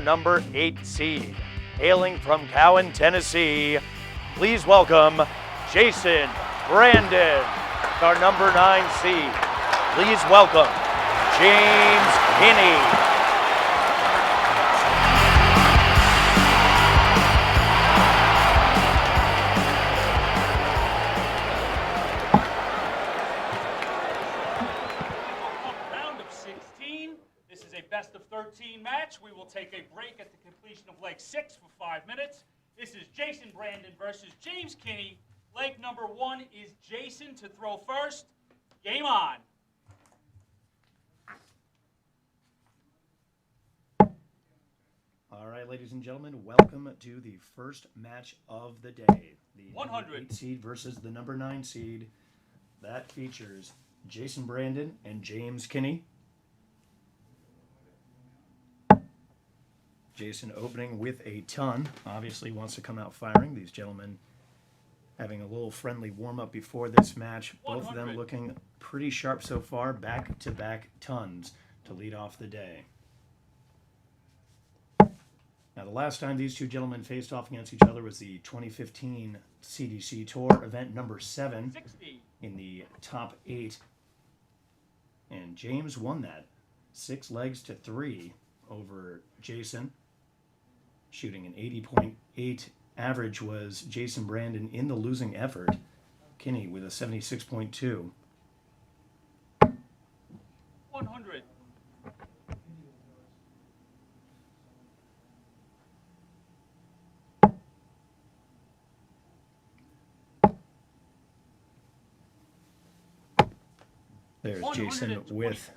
number 8 seed. Hailing from Cowan, Tennessee, please welcome Jason Brandon. With our number 9 seed, please welcome James Kinney. Best of 13 match. We will take a break at the completion of leg 6 for 5 minutes. This is Jason Brandon versus James Kinney. Leg number 1 is Jason to throw first. Game on. All right, ladies and gentlemen, welcome to the first match of the day. The 100 seed versus the number 9 seed. That features Jason Brandon and James Kinney. Jason opening with a ton. Obviously wants to come out firing. These gentlemen having a little friendly warm-up before this match. Both of them looking pretty sharp so far. Back-to-back tons to lead off the day. Now, the last time these two gentlemen faced off against each other was the 2015 CDC Tour event number 7 in the top 8. And James won that 6 legs to 3 over Jason. Shooting an 80.8 average was Jason Brandon in the losing effort. Kinney with a 76.2. 100. There's Jason with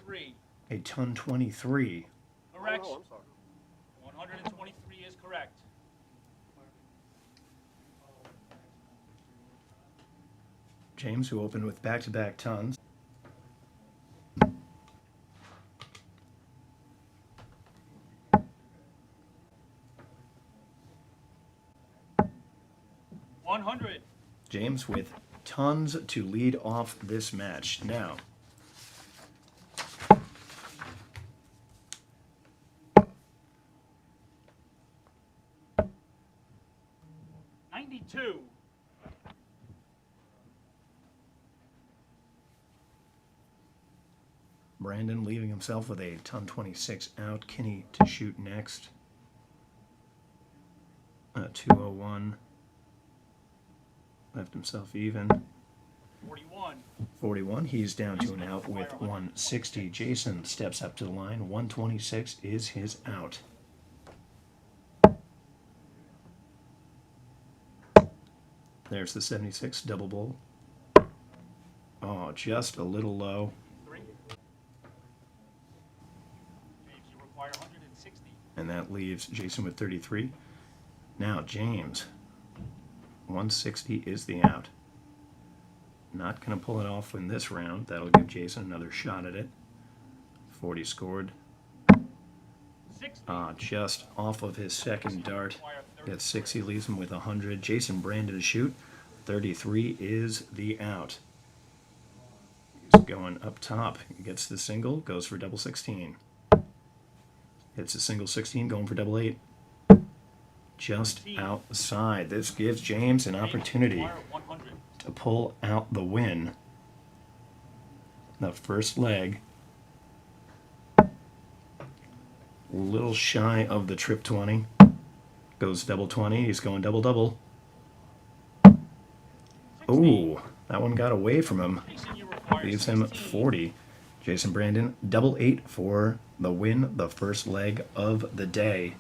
a ton 23. Correct. 123 is correct. James, who opened with back-to-back tons. James with tons to lead off this match. Now, Brandon leaving himself with a ton 26 out. Kinney to shoot next. 201. Left himself even. 41. He's down to an out with 160. Jason steps up to the line. 126 is his out. There's the 76 double bowl. Oh, just a little low. And that leaves Jason with 33. Now James, 160 is the out. Not going to pull it off in this round. That'll give Jason another shot at it. 40 scored. Just off of his second dart. Gets 60, leaves him with 100. Jason Brandon to shoot. 33 is the out. He's going up top. He gets the single, goes for double 16. Hits a single 16, going for double 8. Just outside. This gives James an opportunity to pull out the win. The first leg. A little shy of the trip 20. Goes double 20. He's going double-double. Ooh, that one got away from him. Leaves him 40. Jason Brandon, double 8 for the win, the first leg of the day.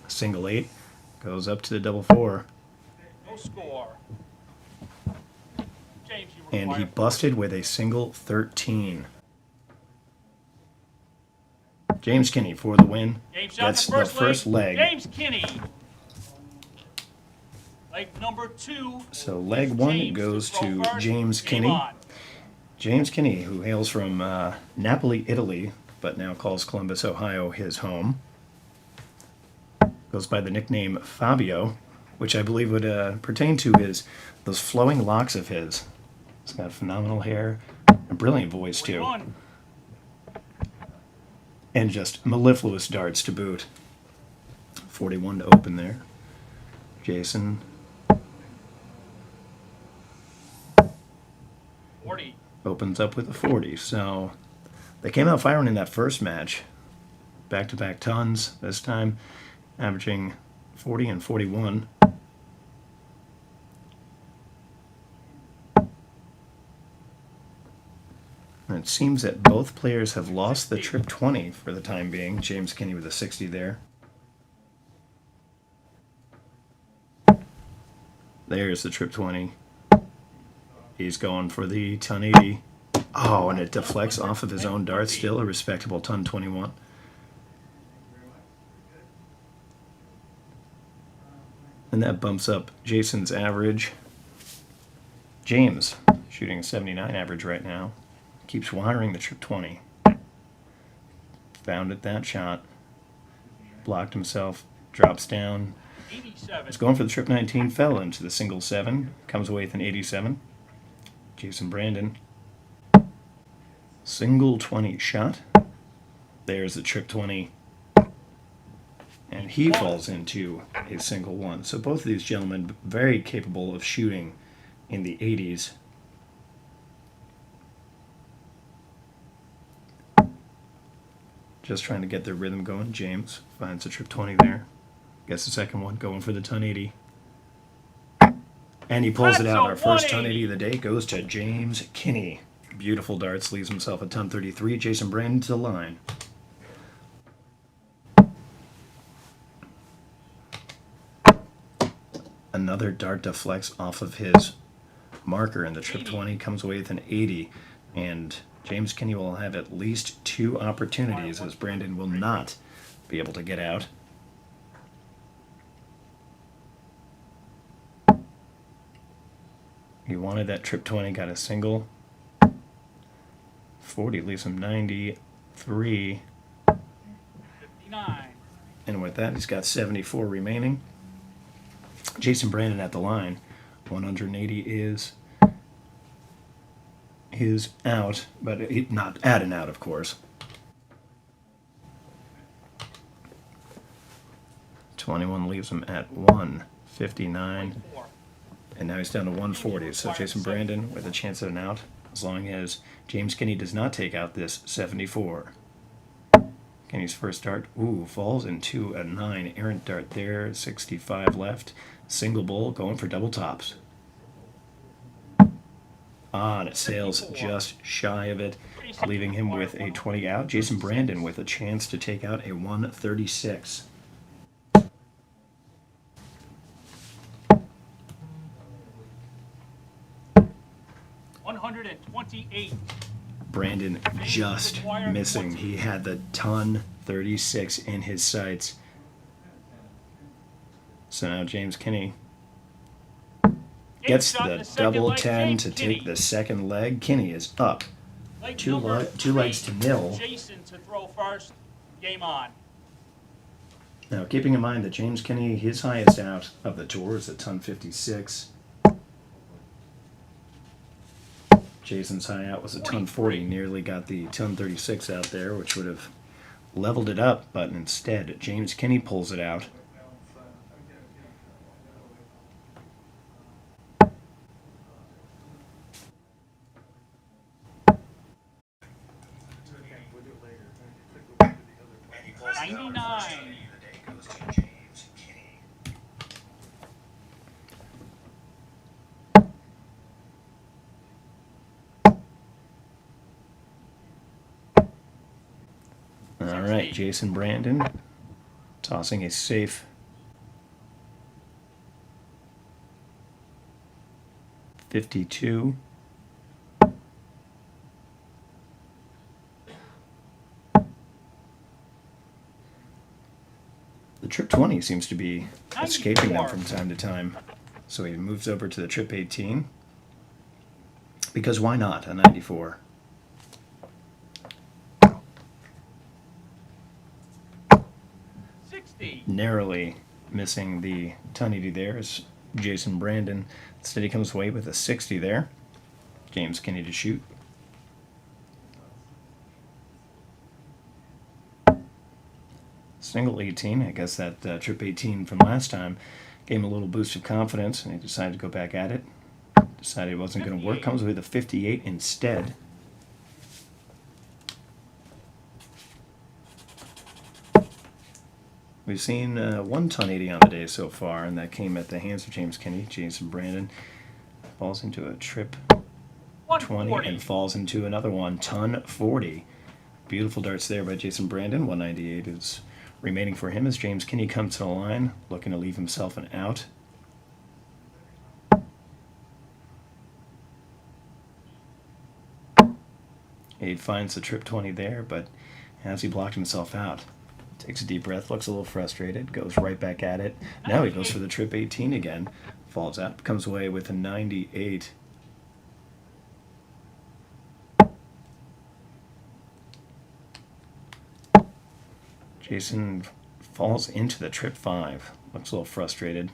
Single 8 goes up to the double 4. No score. James, and he busted with a single 13. James Kinney for the win. That's the first leg. James Kinney. Leg number 2. So leg 1 goes to James Kinney. James Kinney, who hails from Napoli, Italy, but now calls Columbus, Ohio, his home. Goes by the nickname Fabio, which I believe would pertain to those flowing locks of his. He's got phenomenal hair, a brilliant voice too. And just mellifluous darts to boot. 41 to open there. Jason. 40. Opens up with a 40. So they came out firing in that first match. Back-to-back tons. This time averaging 40 and 41. And it seems that both players have lost the trip 20 for the time being. James Kinney with a 60 there. There's the trip 20. He's going for the ton 80. Oh, and it deflects off of his own dart. Still a respectable ton 21. And that bumps up Jason's average. James shooting a 79 average right now. Keeps wiring the trip 20. Found it that shot. Blocked himself. Drops down. 87. Was going for the trip 19. Fell into the single 7. Comes away with an 87. Jason Brandon. Single 20 shot. There's the trip 20. And he falls into a single 1. So both of these gentlemen very capable of shooting in the 80s. Just trying to get their rhythm going. James finds the trip 20 there. Gets the second one, going for the ton 80. And he pulls it out. Our first ton 80 of the day goes to James Kinney. Beautiful darts, leaves himself a ton 33. Jason Brandon to the line. Another dart deflects off of his marker, and the trip 20 comes away with an 80. And James Kinney will have at least 2 opportunities, as Brandon will not be able to get out. He wanted that trip 20, got a single. 40 leaves him 93. 59. And with that, he's got 74 remaining. Jason Brandon at the line. 180 is his out, but not at and out, of course. 21 leaves him at 159. And now he's down to 140. So Jason Brandon with a chance at an out, as long as James Kinney does not take out this 74. Kinney's first dart, falls into a 9. Errant dart there, 65 left. Single bull, going for double tops. And it sails just shy of it, leaving him with a 20 out. Jason Brandon with a chance to take out a 136. $128. Brandon just missing. He had the ton 36 in his sights. So now James Kinney gets the double 10 to take the second leg. Kinney is up. Two legs to nil. Jason to throw first. Game on. Now, keeping in mind that James Kinney, his highest out of the tour is a ton 56. Jason's high out was a ton 40. Nearly got the ton 36 out there, which would have leveled it up, but instead James Kinney pulls it out. All right, Jason Brandon tossing a safe 52. The trip 20 seems to be escaping them from time to time. So he moves over to the trip 18. Because why not? A 94. Narrowly missing the ton 80 there is Jason Brandon. Instead he comes away with a 60 there. James Kinney to shoot. single 18. I guess that trip 18 from last time gave him a little boost of confidence, and he decided to go back at it. Decided it wasn't going to work. Comes with a 58 instead. We've seen 1 ton 80 on the day so far, and that came at the hands of James Kinney. Jason Brandon falls into a trip 20 and falls into another one, ton 40. Beautiful darts there by Jason Brandon. 198 is remaining for him as James Kinney comes to the line, looking to leave himself an out. He finds the trip 20 there, but as he blocked himself out, takes a deep breath, looks a little frustrated, goes right back at it. Now he goes for the trip 18 again, falls out, comes away with a 98. Jason falls into the trip 5, looks a little frustrated.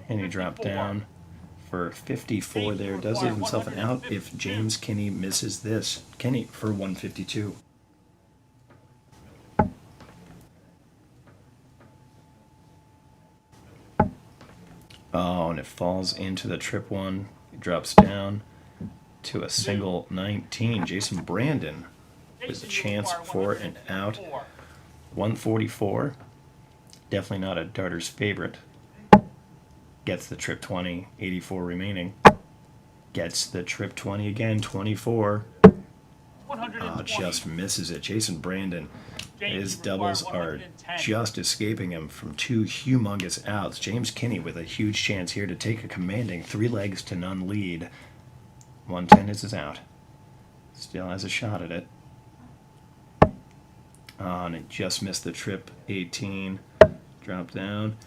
And he dropped down for 54 there. Does leave himself an out if James Kinney misses this. Kinney for 152. Oh, and it falls into the trip 1. It drops down to a single 19. Jason Brandon with a chance for an out. 144. Definitely not a darter's favorite. Gets the trip 20, 84 remaining. Gets the trip 20 again, 24. Just misses it. Jason Brandon, his doubles are just escaping him from 2 humongous outs. James Kinney with a huge chance here to take a commanding 3 legs to none lead. 110 is his out. Still has a shot at it. And it just missed the trip 18. Drop down.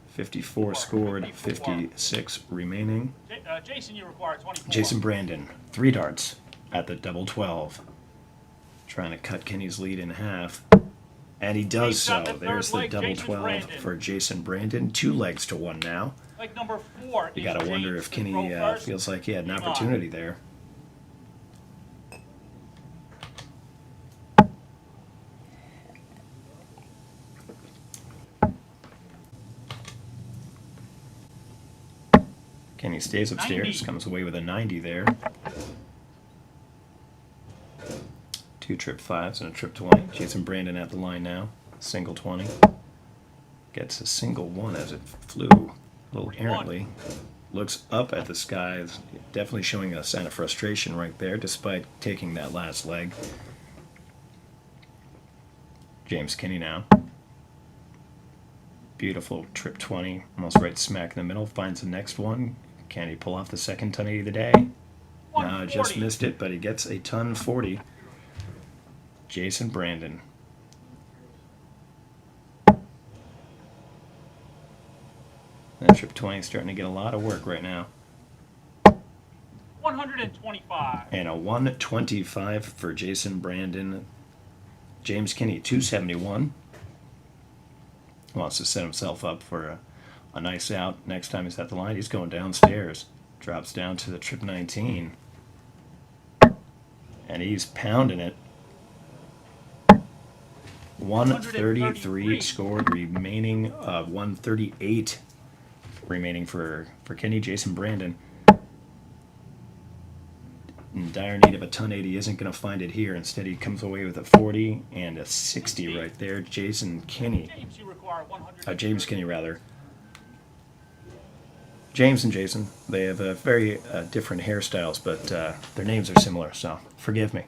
54 scored, 56 remaining. Jason, you require 24. Jason Brandon, 3 darts at the double 12. Trying to cut Kinney's lead in half. And he does so. There's the double 12 for Jason Brandon. 2 legs to 1 now. Leg number 4. You got to wonder if Kinney feels like he had an opportunity there. Kinney stays upstairs, 90. comes away with a 90 there. 2 trip 5s and a trip 20. Jason Brandon at the line now. Single 20. Gets a single 1 as it flew a little errantly. Looks up at the skies, definitely showing a sign of frustration right there, despite taking that last leg. James Kinney now. Beautiful trip 20, almost right smack in the middle. Finds the next one. Can he pull off the second ton 80 of the day? No, just missed it, but he gets a ton 40. Jason Brandon. That trip 20 is starting to get a lot of work right now. 125. And a 125 for Jason Brandon. James Kinney, 271. Wants to set himself up for a nice out. Next time he's at the line, he's going downstairs. Drops down to the trip 19. And he's pounding it. 133 scored remaining, 138 remaining for Kinney. Jason Brandon in dire need of a ton 80, isn't going to find it here. Instead, he comes away with a 40 and a 60 right there. Jason Kinney, James Kinney rather. James and Jason, they have very different hairstyles, but their names are similar, so forgive me.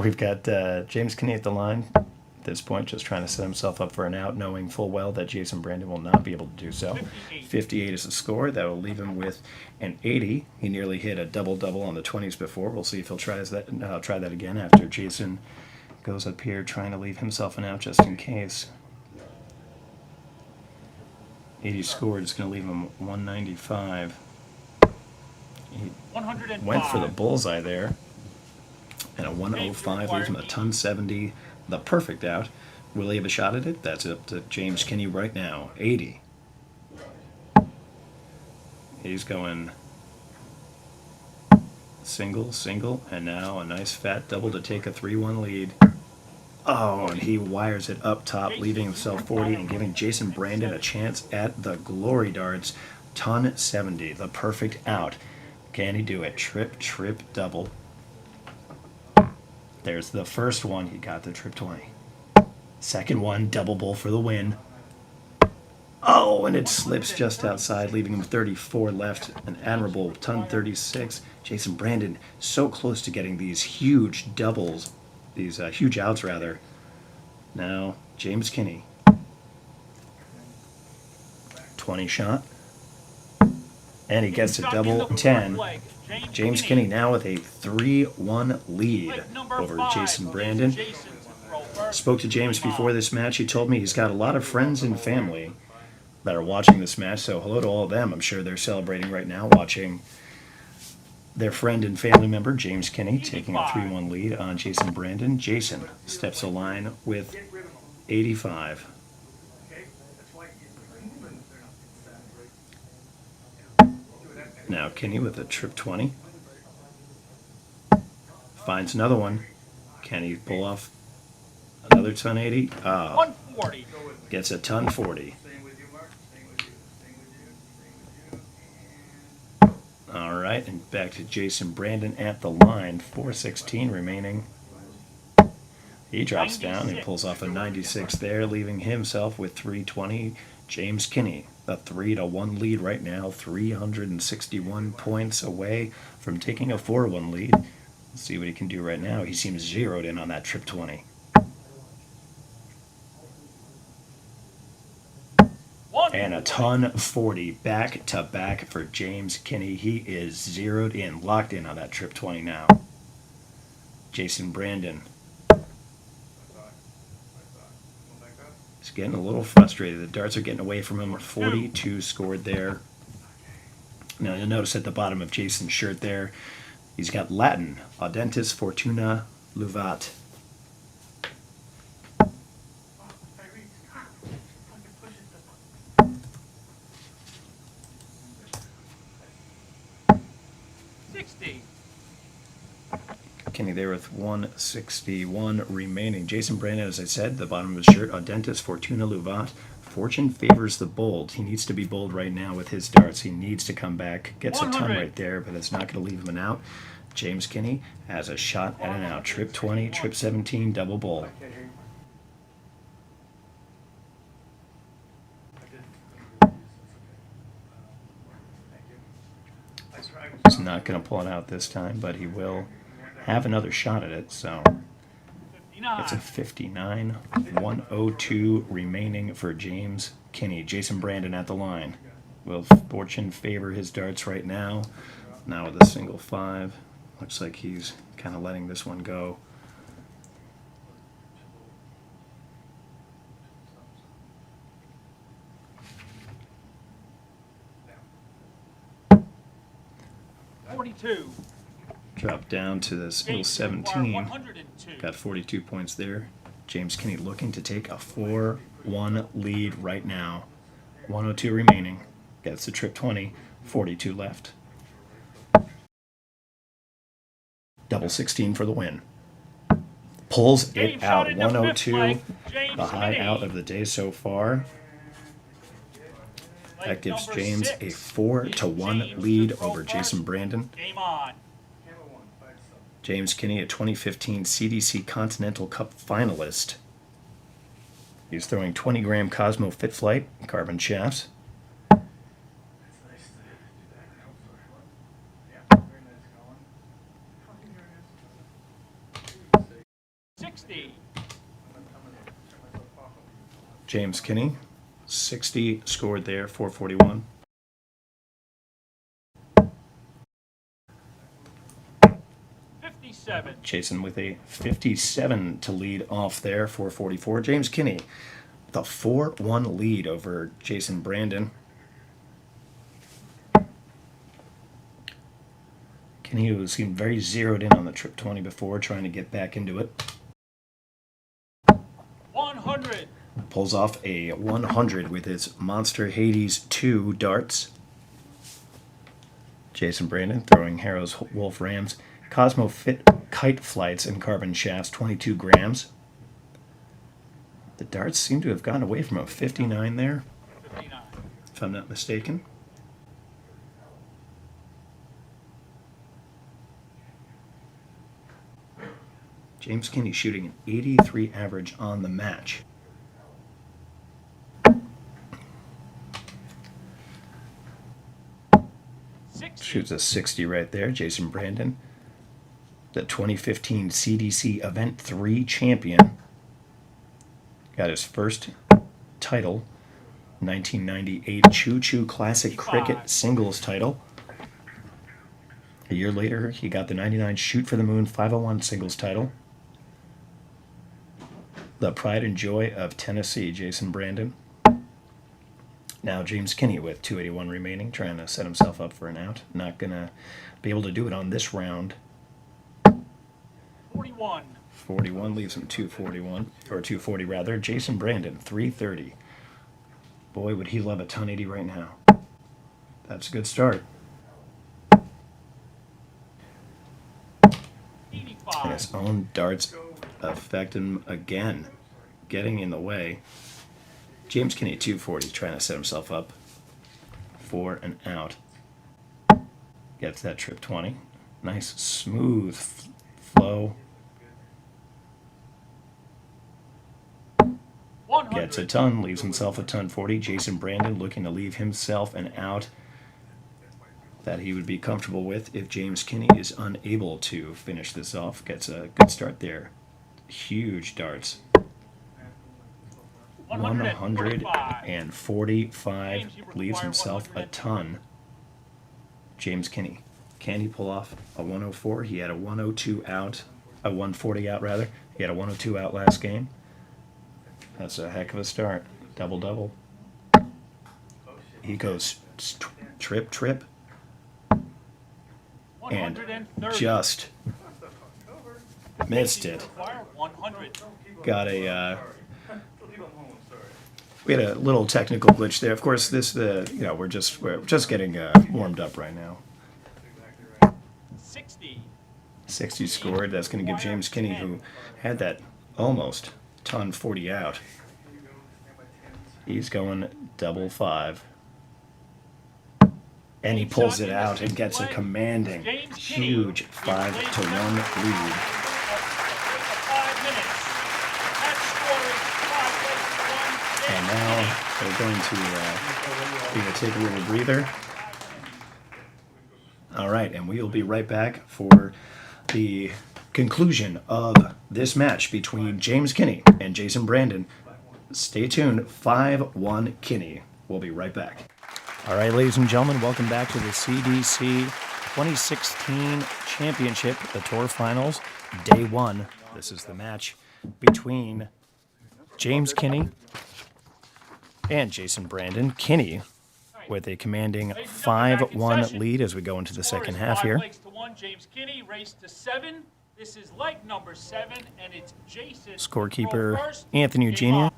We've got James Kinney at the line. At this point, just trying to set himself up for an out, knowing full well that Jason Brandon will not be able to do so. 58 is the score. That will leave him with an 80. He nearly hit a double-double on the 20s before. We'll see if he'll try that again after Jason goes up here trying to leave himself an out just in case. 80 scored is going to leave him 195. He went for the bullseye there. And a 105 leaves him a ton 70. The perfect out. Will he have a shot at it? That's up to James Kinney right now. 80. He's going single, single, and now a nice fat double to take a 3-1 lead. Oh, and he wires it up top, leaving himself 40 and giving Jason Brandon a chance at the glory darts. Ton 70, the perfect out. Can he do it? Trip, trip, double. There's the first one. He got the trip 20. Second one, double bull for the win. Oh, and it slips just outside, leaving him 34 left. An admirable ton 36. Jason Brandon so close to getting these huge doubles, these huge outs rather. Now, James Kinney. 20 shot. And he gets a double 10. James Kinney now with a 3-1 lead over Jason Brandon. Spoke to James before this match. He told me he's got a lot of friends and family that are watching this match, so hello to all of them. I'm sure they're celebrating right now, watching their friend and family member, James Kinney, taking a 3-1 lead on Jason Brandon. Jason steps a line with 85. Now Kinney with a trip 20. Finds another one. Can he pull off another ton 80? 140. Gets a ton 40. All right, and back to Jason Brandon at the line. 4:16 remaining. He drops down and pulls off a 96 there, leaving himself with 320. James Kinney, a 3-1 lead right now, 361 points away from taking a 4-1 lead. Let's see what he can do right now. He seems zeroed in on that trip 20. And a ton 40 back to back for James Kinney. He is zeroed in, locked in on that trip 20 now. Jason Brandon. He's getting a little frustrated. The darts are getting away from him. 42 scored there. Now you'll notice at the bottom of Jason's shirt there, he's got Latin, Audentis Fortuna Luvat. Kinney there with 161 remaining. Jason Brandon, as I said, the bottom of his shirt, Audentis Fortuna Luvat. Fortune favors the bold. He needs to be bold right now with his darts. He needs to come back. Gets a ton right there, but it's not going to leave him an out. James Kinney has a shot at an out. Trip 20, trip 17, double bull. He's not going to pull it out this time, but he will have another shot at it, so it's a 59, 102 remaining for James Kinney. Jason Brandon at the line. Will fortune favor his darts right now? Now with a single 5. Looks like he's kind of letting this one go. Drop down to the single 17. Got 42 points there. James Kinney looking to take a 4-1 lead right now. 102 remaining. Gets the trip 20. 42 left. Double 16 for the win. Pulls it out. 102. The high out of the day so far. That gives James a 4-1 lead over Jason Brandon. Game on. James Kinney, a 2015 CDC Continental Cup finalist. He's throwing 20-gram Cosmo Fit Flight carbon shafts. James Kinney, 60 scored there, 441. Jason with a 57 to lead off there, 444. James Kinney, the 4-1 lead over Jason Brandon. Kinney, who seemed very zeroed in on the trip 20 before, trying to get back into it. 100. Pulls off a 100 with his Monster Hades 2 darts. Jason Brandon throwing Harrow's Wolf Rams. Cosmo Fit Kite Flights and carbon shafts, 22 grams. The darts seem to have gone away from a 59 there, 59. if I'm not mistaken. James Kinney shooting an 83 average on the match. Shoots a 60 right there. Jason Brandon, the 2015 CDC Event 3 champion. Got his first title, 1998 Choo Choo Classic Cricket Singles title. A year later, he got the 99 Shoot for the Moon 501 Singles title. The pride and joy of Tennessee, Jason Brandon. Now James Kinney with 281 remaining, trying to set himself up for an out. Not going to be able to do it on this round. 41. 41 leaves him 241, or 240 rather. Jason Brandon, 330. Boy, would he love a ton 80 right now. That's a good start. 85. And his own darts affect him again, getting in the way. James Kinney, 240, trying to set himself up for an out. Gets that trip 20. Nice, smooth flow. 100. Gets a ton, leaves himself a ton 40. Jason Brandon looking to leave himself an out that he would be comfortable with if James Kinney is unable to finish this off. Gets a good start there. Huge darts. 145 leaves himself a ton. James Kinney. Can he pull off a 104? He had a 102 out, a 140 out rather. He had a 102 out last game. That's a heck of a start. Double-double. He goes trip, and just missed it. Got a we had a little technical glitch there. Of course, we're just getting warmed up right now. 60 scored. That's going to give James Kinney, who had that almost ton 40 out. He's going double 5. And he pulls it out and gets a commanding, huge 5-1 lead. And now we're going to take a little breather. All right, and we will be right back for the conclusion of this match between James Kinney and Jason Brandon. Stay tuned. 5-1 Kinney. We'll be right back. All right, ladies and gentlemen, welcome back to the CDC 2016 Championship, the Tour Finals, Day 1. This is the match between James Kinney and Jason Brandon. Kinney with a commanding 5-1 lead as we go into the second half here. James Kinney raced to 7. This is leg number 7, and it's Jason. Scorekeeper Anthony Eugenia.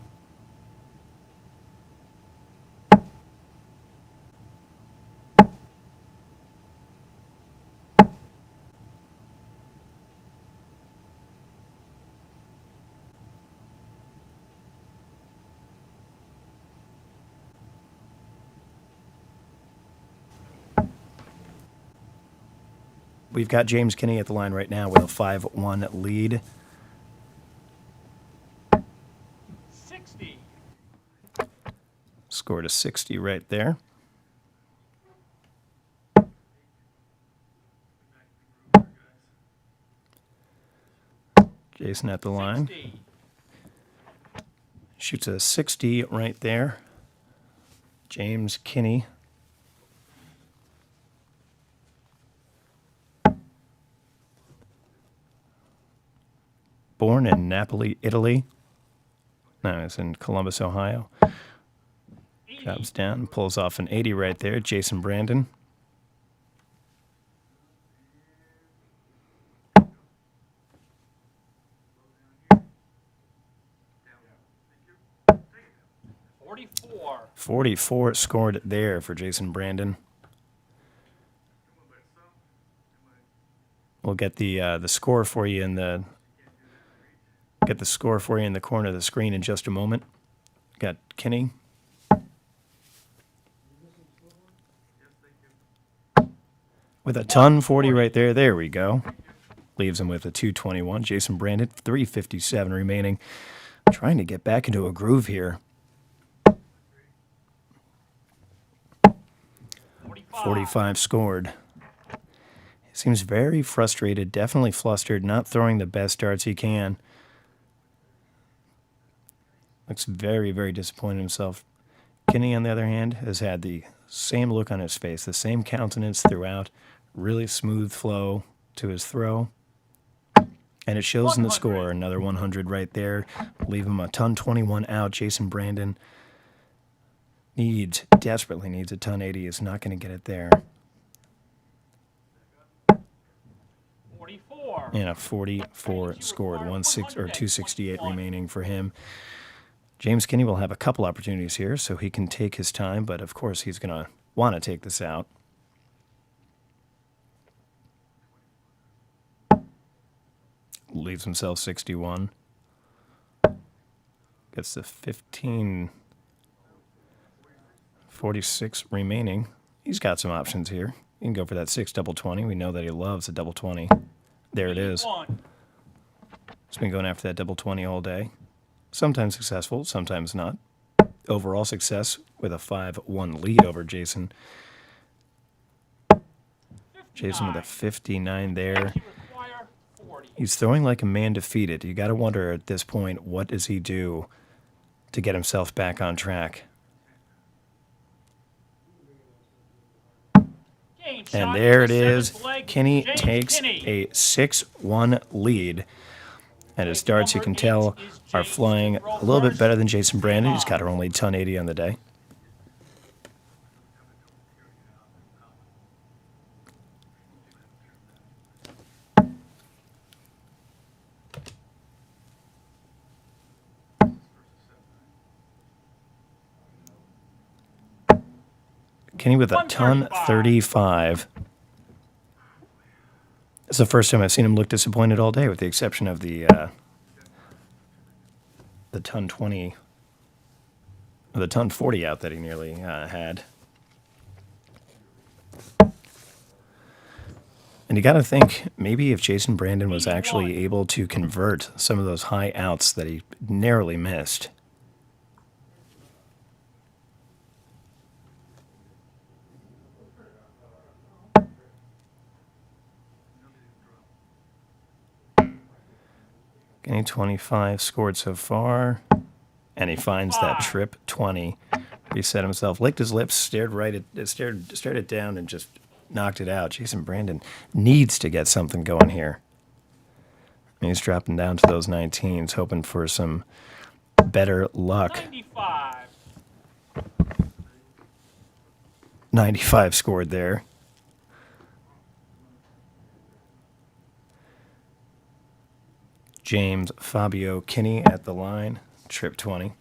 We've got James Kinney at the line right now with a 5-1 lead. 60. Scored a 60 right there. Jason at the line. 60. Shoots a 60 right there. James Kinney. Born in Napoli, Italy. No, it's in Columbus, Ohio. Drops down, pulls off an 80 right there. Jason Brandon. .44. 44 scored there for Jason Brandon. We'll get the score for you in the get the score for you in the corner of the screen in just a moment. Got Kinney. With a ton 40 right there. There we go. Leaves him with a 221. Jason Brandon, 357 remaining. Trying to get back into a groove here. 45 scored. Seems very frustrated, definitely flustered, not throwing the best darts he can. Looks very, very disappointed in himself. Kinney, on the other hand, has had the same look on his face, the same countenance throughout. Really smooth flow to his throw. And it shows in the score. Another 100 right there. Leave him a ton 21 out. Jason Brandon desperately needs a ton 80. Is not going to get it there. 44. And a 44 scored. 268 remaining for him. James Kinney will have a couple opportunities here, so he can take his time, but of course he's going to want to take this out. Leaves himself 61. Gets the 46 remaining. He's got some options here. You can go for that 6 double 20. We know that he loves a double 20. There it is. He's been going after that double 20 all day. Sometimes successful, sometimes not. Overall success with a 5-1 lead over Jason. Jason with a 59 there. He's throwing like a man defeated. You got to wonder at this point, what does he do to get himself back on track? And there it is. Kinney takes a 6-1 lead. And his darts, you can tell, are flying a little bit better than Jason Brandon. He's got her only ton 80 on the day. Kinney with a ton 35. It's the first time I've seen him look disappointed all day, with the exception of the ton 20, or the ton 40 out that he nearly had. And you got to think, maybe if Jason Brandon was actually able to convert some of those high outs that he narrowly missed. Getting 25 scored so far, and he finds that trip 20. Reset himself, licked his lips, stared it down, and just knocked it out. Jason Brandon needs to get something going here. And he's dropping down to those 19s, hoping for some better luck. 95 scored there. James Fabio Kinney at the line, trip 20.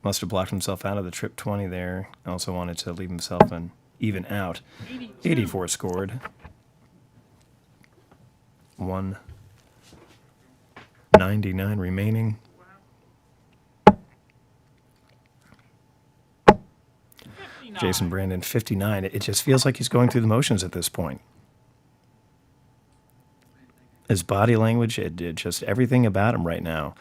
Must have blocked himself out of the trip 20 there. Also wanted to leave himself an even out. 84 scored. 199 remaining. Jason Brandon, 59. It just feels like he's going through the motions at this point. His body language, just everything about him right now.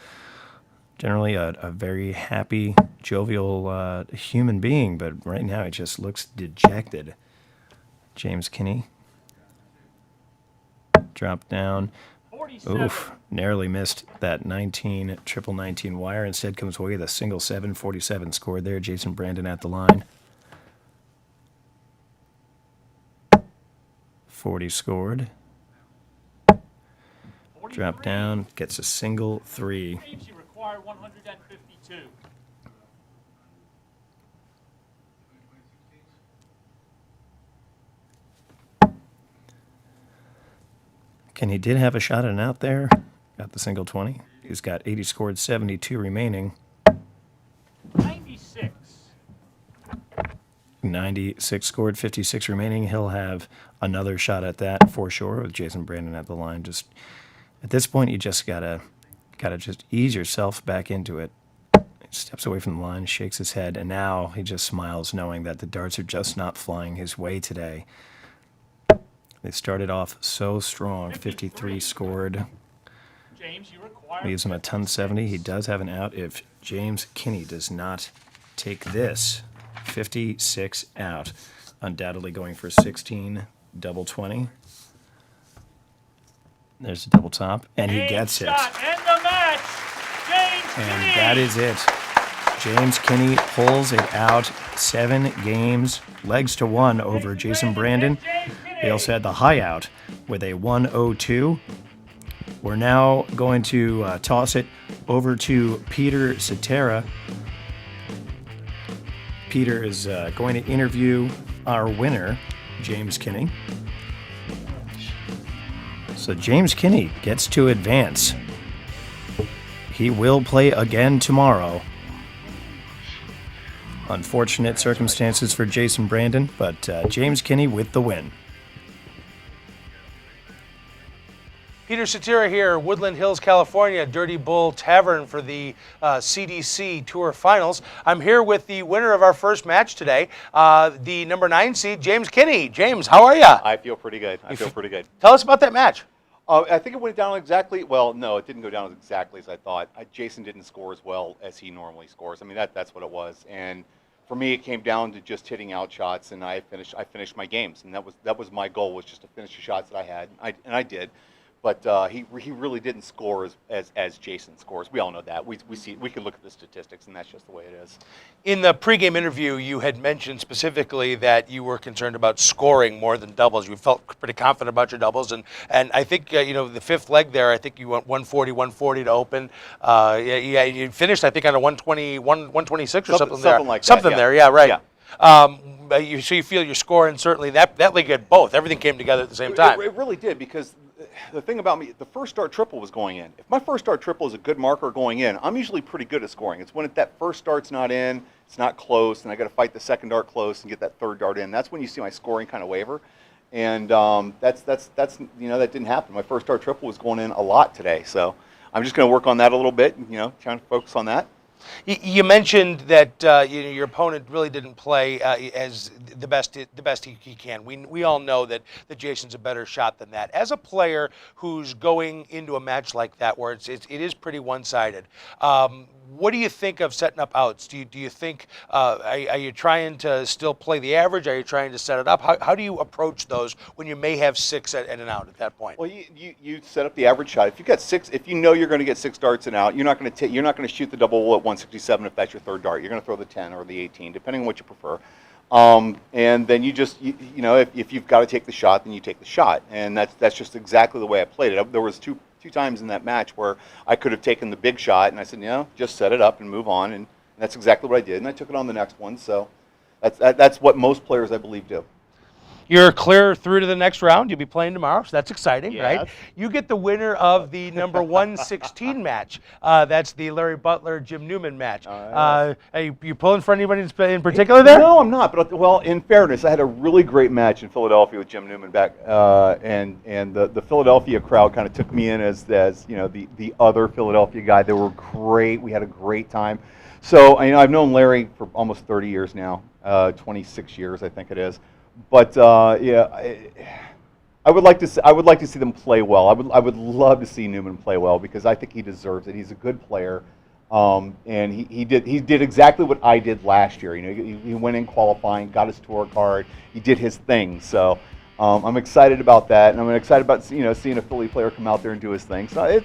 Generally a very happy, jovial human being, but right now he just looks dejected. James Kinney. Dropped down. 47. Oof, narrowly missed that 19 wire. Instead comes away with a single 747 scored there. Jason Brandon at the line. 40 scored. Drop down, gets a single 3. You require 152. Kenny did have a shot at an out there. Got the single 20. He's got 80 scored, 72 remaining. 96. 96 scored, 56 remaining. He'll have another shot at that for sure with Jason Brandon at the line. Just At this point, you just gotta just ease yourself back into it. He steps away from the line, shakes his head, and now he just smiles, knowing that the darts are just not flying his way today. They started off so strong. 53 scored. James, you require Leaves him at 1070. He does have an out if James Kinney does not take this. 56 out. Undoubtedly going for 16, double 20. There's a double top, and he gets it. Shot, end the match. James And Kinney. that is it. James Kinney pulls it out. 7 games, legs to 1 over Jason Brandon. They also had the high out with a 102. We're now going to toss it over to Peter Cetera. Peter is going to interview our winner, James Kinney. So James Kinney gets to advance. He will play again tomorrow. Unfortunate circumstances for Jason Brandon, but James Kinney with the win. Peter Cetera here, Woodland Hills, California, Dirty Bull Tavern for the CDC Tour Finals. I'm here with the winner of our first match today, the number 9 seed, James Kinney. James, how are you? I feel pretty good. Tell us about that match. I think it went down exactly, well, no, it didn't go down exactly as I thought. Jason didn't score as well as he normally scores. I mean, that's what it was. And for me, it came down to just hitting out shots, and I finished my games. And that was my goal, was just to finish the shots that I had, and I did. But he really didn't score as Jason scores. We all know that. We can look at the statistics, and that's just the way it is. In the pregame interview, you had mentioned specifically that you were concerned about scoring more than doubles. You felt pretty confident about your doubles, and I think the fifth leg there, I think you went 140 to open. Yeah, you finished I think on a 126 or something there. Something like that. Something yeah. there, yeah, right. Yeah. So you feel you're scoring certainly that leg had both. Everything came together at the same time. It really did, because the thing about me, the first start triple was going in. If my first start triple is a good marker going in, I'm usually pretty good at scoring. It's when that first start's not in, it's not close, and I got to fight the second dart close and get that third dart in. That's when you see my scoring kind of waver. And that didn't happen. My first start triple was going in a lot today, so I'm just going to work on that a little bit. Trying to focus on that. You mentioned that your opponent really didn't play as the best he can. We all know that Jason's a better shot than that. As a player who's going into a match like that, where it is pretty one-sided, what do you think of setting up outs? Do you think are you trying to still play the average? Are you trying to set it up? How do you approach those when you may have 6 and an out at that point? Well, you set up the average shot. If you got 6, if you know you're going to get 6 darts and out, you're not going to shoot the double at 167 if that's your third dart. You're going to throw the 10 or the 18, depending on what you prefer. And then you just if you've got to take the shot, then you take the shot, and that's just exactly the way I played it. There was two times in that match where I could have taken the big shot, and I said, just set it up and move on, and that's exactly what I did, and I took it on the next one. So that's what most players, I believe, do. You're clear through to the next round. You'll be playing tomorrow, so that's exciting, Yes. right? You get the winner of the number 116 match. That's the Larry Butler, Jim Newman match. Are you pulling for anybody in particular there? No, I'm not. But in fairness, I had a really great match in Philadelphia with Jim Newman back, and the Philadelphia crowd kind of took me in as the other Philadelphia guy. They were great. We had a great time. So I've known Larry for almost 30 years now, 26 years I think it is. But I would like to see them play well. I would love to see Newman play well, because I think he deserves it. He's a good player, and he did exactly what I did last year. He went in qualifying, got his tour card, he did his thing. So I'm excited about that, and I'm excited about seeing a Philly player come out there and do his thing. So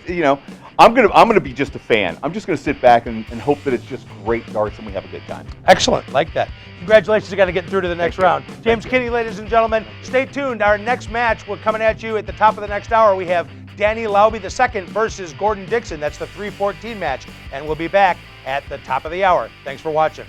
I'm gonna be just a fan. I'm just gonna sit back and hope that it's just great darts and we have a good time. Excellent, like that. Congratulations again on getting through to the next round. James Kinney, ladies and gentlemen, stay tuned. Our next match, we're coming at you at the top of the next hour. We have Danny Lauby II versus Gordon Dixon. That's the 314 match, and we'll be back at the top of the hour. Thanks for watching.